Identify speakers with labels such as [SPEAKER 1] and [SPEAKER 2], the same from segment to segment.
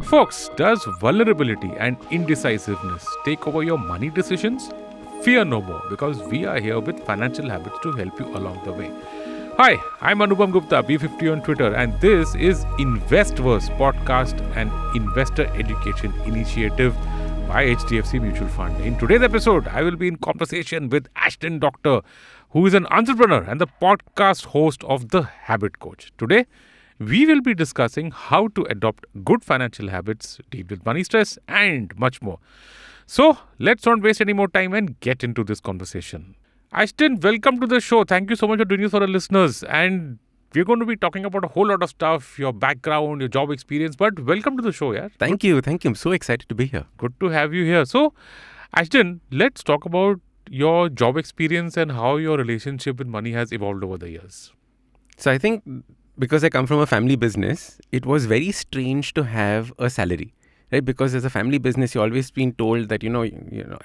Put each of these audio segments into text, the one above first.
[SPEAKER 1] Folks, does vulnerability and indecisiveness take over your money decisions? Fear no more because we are here with financial habits to help you along the way. Hi, I'm Anupam Gupta, B50 on Twitter, and this is Investverse podcast and investor education initiative by HDFC Mutual Fund. In today's episode, I will be in conversation with Ashdin Doctor, who is an entrepreneur and the podcast host of The Habit Coach. Today, we will be discussing how to adopt good financial habits, deal with money stress, and much more. So, let's not waste any more time and get into this conversation. Ashton, welcome to the show. Thank you so much for doing this for our listeners. And we're going to be talking about a whole lot of stuff, your background, your job experience. But welcome to the show, yeah.
[SPEAKER 2] Thank you. I'm so excited to be here.
[SPEAKER 1] Good to have you here. So, Ashton, let's talk about your job experience and how your relationship with money has evolved over the years.
[SPEAKER 2] So I think because I come from a family business, it was very strange to have a salary, right? Because as a family business, you're always been told that, you know,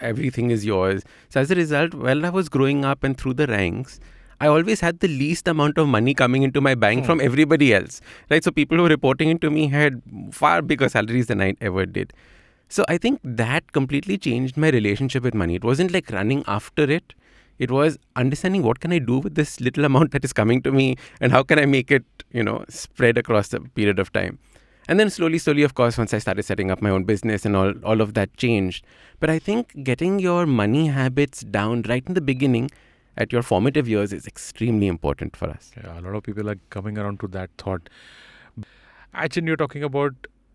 [SPEAKER 2] everything is yours. So as a result, while I was growing up and through the ranks, I always had the least amount of money coming into my bank from everybody else, right? So people who were reporting into me had far bigger salaries than I ever did. So I think that completely changed my relationship with money. It wasn't like running after it. It was understanding what can I do with this little amount that is coming to me and how can I make it, spread across the period of time. And then slowly, of course, once I started setting up my own business and all of that changed. But I think getting your money habits down right in the beginning at your formative years is extremely important for us.
[SPEAKER 1] Yeah, a lot of people are coming around to that thought. Actually, you're talking about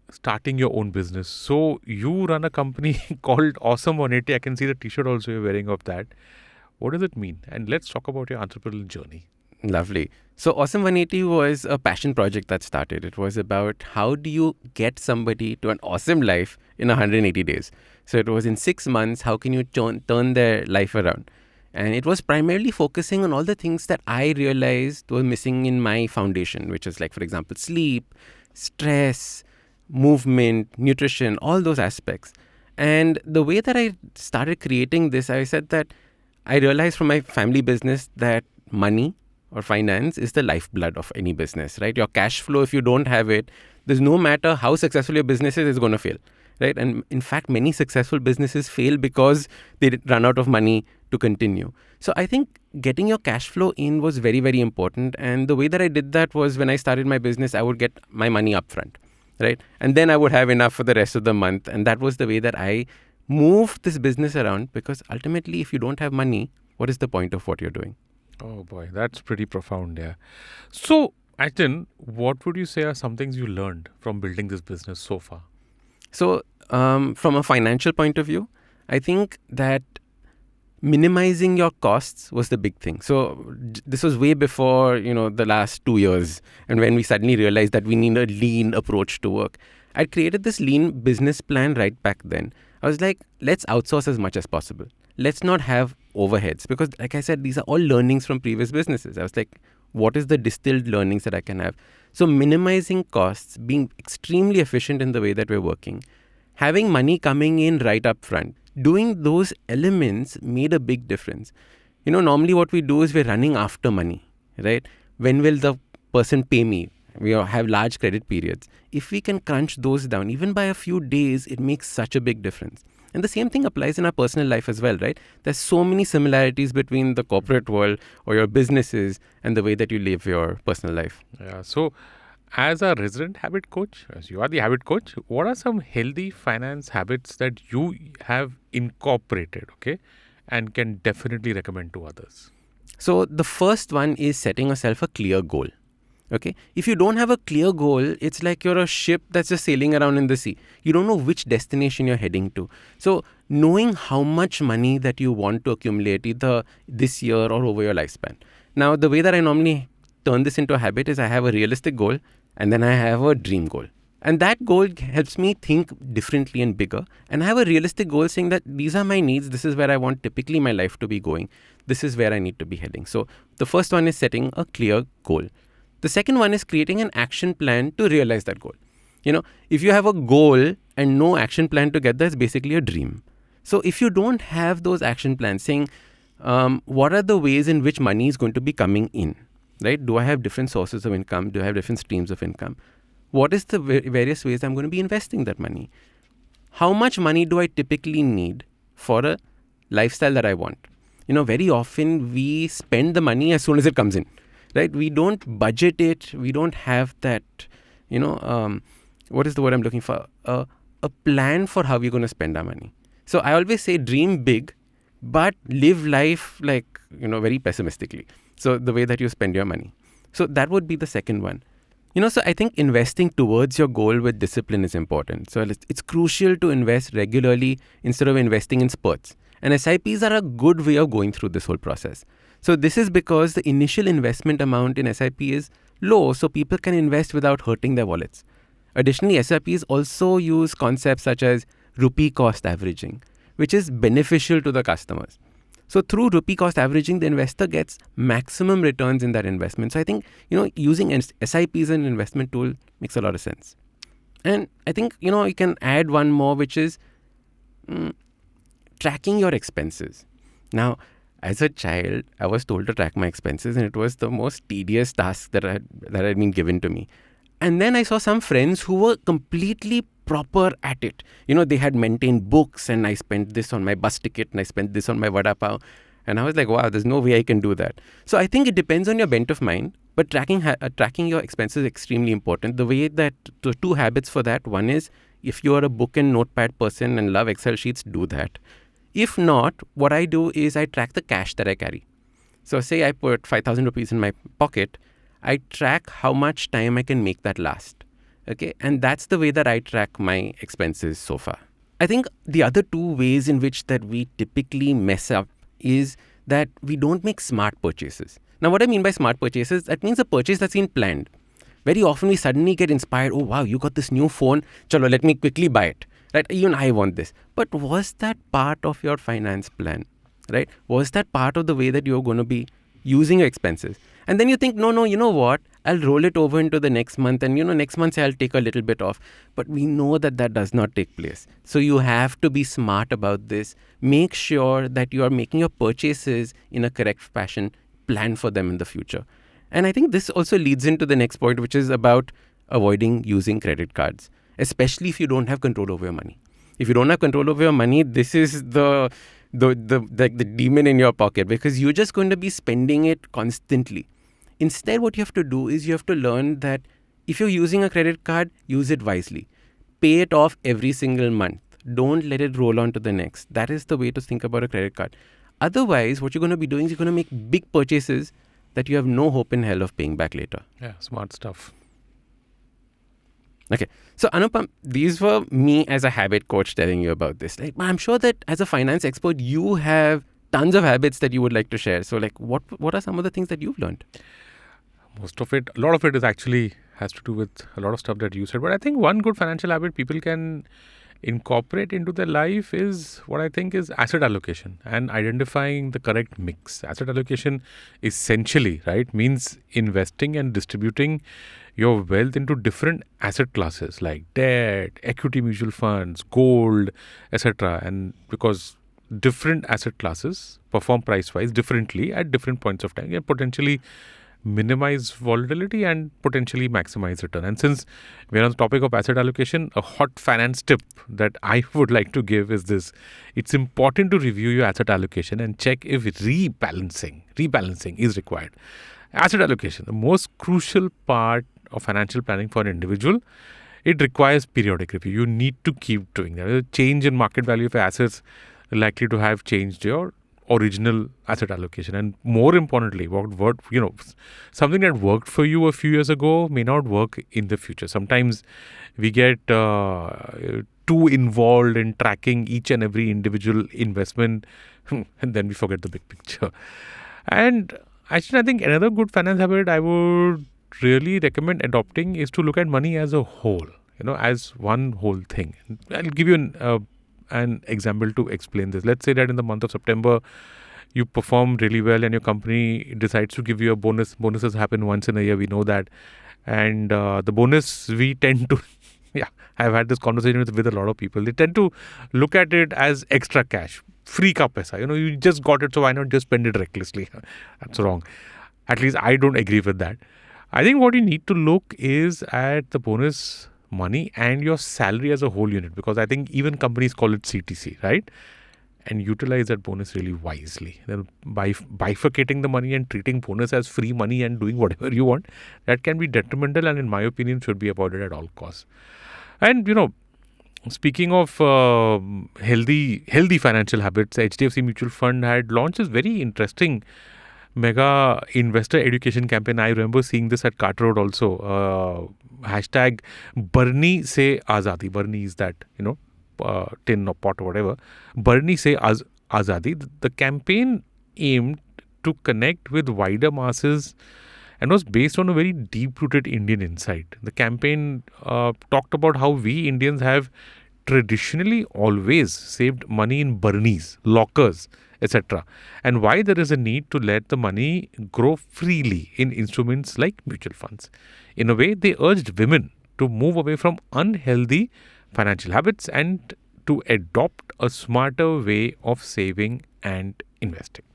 [SPEAKER 1] starting your own business. So you run a company called Awesome 180. I can see the t-shirt also you're wearing of that. What does it mean? And let's talk about your entrepreneurial journey.
[SPEAKER 2] Lovely. So Awesome 180 was a passion project that started. It was about how do you get somebody to an awesome life in 180 days. So it was in 6 months, how can you turn their life around? And it was primarily focusing on all the things that I realized were missing in my foundation, which is like, for example, sleep, stress, movement, nutrition, all those aspects. And the way that I started creating this, I said that I realized from my family business that money or finance is the lifeblood of any business, right? Your cash flow, if you don't have it, there's no matter how successful your business is, it's going to fail, right? And in fact, many successful businesses fail because they run out of money to continue. So I think getting your cash flow in was very, very important. And the way that I did that was when I started my business, I would get my money upfront, right? And then I would have enough for the rest of the month. And that was the way that I moved this business around, because ultimately, if you don't have money, what is the point of what you're doing?
[SPEAKER 1] Oh boy, that's pretty profound, yeah. So, Ashton, what would you say are some things you learned from building this business so far?
[SPEAKER 2] So, from a financial point of view, I think that minimizing your costs was the big thing. So this was way before, the last 2 years. And when we suddenly realized that we need a lean approach to work, I created this lean business plan right back then. I was like, let's outsource as much as possible. Let's not have overheads, because like I said, these are all learnings from previous businesses. I was like, what is the distilled learnings that I can have? So minimizing costs, being extremely efficient in the way that we're working, having money coming in right up front, doing those elements made a big difference. Normally what we do is we're running after money, right? When will the person pay me? We have large credit periods. If we can crunch those down, even by a few days, it makes such a big difference. And the same thing applies in our personal life as well, right? There's so many similarities between the corporate world or your businesses and the way that you live your personal life.
[SPEAKER 1] Yeah. So, as a resident habit coach, as you are the habit coach, what are some healthy finance habits that you have incorporated, okay, and can definitely recommend to others?
[SPEAKER 2] So the first one is setting yourself a clear goal. Okay. If you don't have a clear goal, it's like you're a ship that's just sailing around in the sea. You don't know which destination you're heading to. So knowing how much money that you want to accumulate either this year or over your lifespan. Now, the way that I normally turn this into a habit is I have a realistic goal and then I have a dream goal. And that goal helps me think differently and bigger. And I have a realistic goal saying that these are my needs. This is where I want typically my life to be going. This is where I need to be heading. So the first one is setting a clear goal. The second one is creating an action plan to realize that goal. If you have a goal and no action plan to get there, it's basically a dream. So if you don't have those action plans saying, what are the ways in which money is going to be coming in, right? Do I have different sources of income? Do I have different streams of income? what is the various ways I'm going to be investing that money? How much money do I typically need for a lifestyle that I want? Very often we spend the money as soon as it comes in, right? We don't budget it. We don't have that, what is the word I'm looking for? A plan for how we're going to spend our money. So I always say dream big, but live life very pessimistically. So the way that you spend your money. So that would be the second one. So I think investing towards your goal with discipline is important. So it's crucial to invest regularly instead of investing in spurts. And SIPs are a good way of going through this whole process. So this is because the initial investment amount in SIP is low, so people can invest without hurting their wallets. Additionally, SIPs also use concepts such as rupee cost averaging, which is beneficial to the customers. So through rupee cost averaging, the investor gets maximum returns in that investment. So I think, using SIP as an investment tool makes a lot of sense. And I think, you can add one more, which is tracking your expenses. Now, as a child, I was told to track my expenses, and it was the most tedious task that had been given to me. And then I saw some friends who were completely proper at it. They had maintained books, and I spent this on my bus ticket, and I spent this on my vada pav. And I was like, wow, there's no way I can do that. So I think it depends on your bent of mind, but tracking your expenses is extremely important. The way that the two habits for that, one is if you are a book and notepad person and love Excel sheets, do that. If not, what I do is I track the cash that I carry. So say I put 5,000 rupees in my pocket, I track how much time I can make that last. Okay. And that's the way that I track my expenses so far. I think the other two ways in which that we typically mess up is that we don't make smart purchases. Now, what I mean by smart purchases, that means a purchase that's been planned. Very often we suddenly get inspired. Oh, wow, you got this new phone. Chalo, let me quickly buy it. Right? Even I want this. But was that part of your finance plan? Right? Was that part of the way that you're going to be using your expenses? And then you think, no, you know what? I'll roll it over into the next month. And, next month I'll take a little bit off. But we know that does not take place. So you have to be smart about this. Make sure that you are making your purchases in a correct fashion. Plan for them in the future. And I think this also leads into the next point, which is about avoiding using credit cards, especially if you don't have control over your money. If you don't have control over your money, this is the demon in your pocket, because you're just going to be spending it constantly. Instead, what you have to do is you have to learn that if you're using a credit card, use it wisely. Pay it off every single month. Don't let it roll on to the next. That is the way to think about a credit card. Otherwise, what you're going to be doing is you're going to make big purchases that you have no hope in hell of paying back later.
[SPEAKER 1] Yeah, smart stuff.
[SPEAKER 2] Okay. So Anupam, these were me as a habit coach telling you about this. I'm sure that as a finance expert, you have tons of habits that you would like to share. So what are some of the things that you've learned?
[SPEAKER 1] A lot of it is actually has to do with a lot of stuff that you said. But I think one good financial habit people can incorporate into their life is what I think is asset allocation and identifying the correct mix. Asset allocation essentially, right, means investing and distributing your wealth into different asset classes like debt, equity mutual funds, gold, etc. And because different asset classes perform price-wise differently at different points of time, and potentially minimize volatility and potentially maximize return. And since we're on the topic of asset allocation, a hot finance tip that I would like to give is this. It's important to review your asset allocation and check if rebalancing is required. Asset allocation, the most crucial part of financial planning for an individual, it requires periodic review. You need to keep doing that. A change in market value of assets likely to have changed your original asset allocation. And more importantly, something that worked for you a few years ago may not work in the future. Sometimes we get too involved in tracking each and every individual investment and then we forget the big picture. And actually, I think another good finance habit I would really recommend adopting is to look at money as a whole, as one whole thing. I'll give you an example to explain this. Let's say that in the month of September, you perform really well and your company decides to give you a bonus. Bonuses happen once in a year, we know that. And the bonus, we tend to, I've had this conversation with a lot of people. They tend to look at it as extra cash, free ka paisa. You just got it, so why not just spend it recklessly? That's wrong. At least I don't agree with that. I think what you need to look is at the bonus money and your salary as a whole unit, because I think even companies call it CTC, right? And utilize that bonus really wisely. Then by bifurcating the money and treating bonus as free money and doing whatever you want, that can be detrimental, and in my opinion should be avoided at all costs. And speaking of healthy financial habits, HDFC Mutual Fund had launched this very interesting mega investor education campaign. I remember seeing this at Cart Road also. Hashtag Barni Se Azadi. Barni is that, tin or pot or whatever. Barni Se Azadi. The campaign aimed to connect with wider masses and was based on a very deep-rooted Indian insight. The campaign talked about how we Indians have traditionally always saved money in burnies, lockers, etc., and why there is a need to let the money grow freely in instruments like mutual funds. In a way, they urged women to move away from unhealthy financial habits and to adopt a smarter way of saving and investing.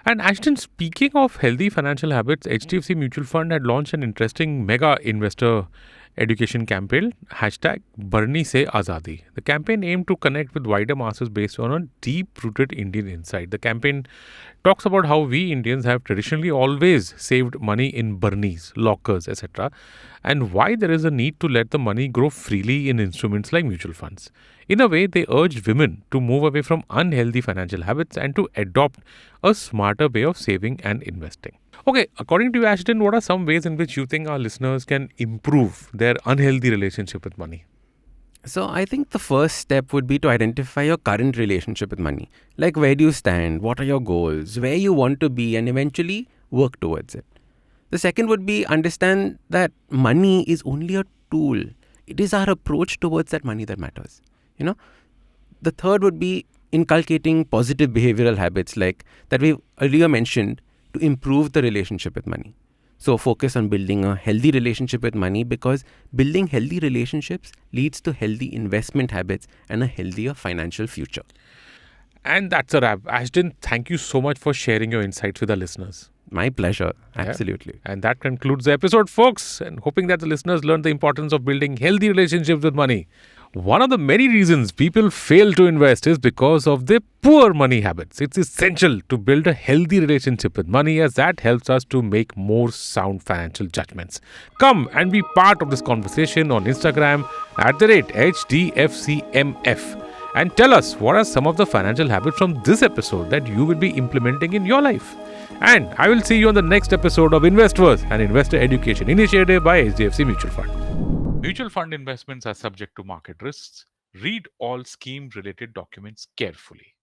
[SPEAKER 1] And Ashton, speaking of healthy financial habits, HDFC Mutual Fund had launched an interesting mega investor education campaign, hashtag Barni Se Azadi. The campaign aimed to connect with wider masses based on a deep-rooted Indian insight. The campaign talks about how we Indians have traditionally always saved money in burnies, lockers, etc., and why there is a need to let the money grow freely in instruments like mutual funds. In a way, they urged women to move away from unhealthy financial habits and to adopt a smarter way of saving and investing. Okay, according to you, Ashdin, what are some ways in which you think our listeners can improve their unhealthy relationship with money?
[SPEAKER 2] So I think the first step would be to identify your current relationship with money. Like, where do you stand? What are your goals? Where you want to be, and eventually work towards it. The second would be understand that money is only a tool. It is our approach towards that money that matters. The third would be inculcating positive behavioral habits like that we earlier mentioned to improve the relationship with money. So focus on building a healthy relationship with money, because building healthy relationships leads to healthy investment habits and a healthier financial future.
[SPEAKER 1] And that's a wrap. Ashton, thank you so much for sharing your insights with our listeners.
[SPEAKER 2] My pleasure. Absolutely.
[SPEAKER 1] Yeah. And that concludes the episode, folks. And hoping that the listeners learned the importance of building healthy relationships with money. One of the many reasons people fail to invest is because of their poor money habits. It's essential to build a healthy relationship with money, as that helps us to make more sound financial judgments. Come and be part of this conversation on Instagram @HDFCMF. And tell us what are some of the financial habits from this episode that you will be implementing in your life. And I will see you on the next episode of Investverse, an investor education initiative by HDFC Mutual Fund. Mutual fund investments are subject to market risks. Read all scheme-related documents carefully.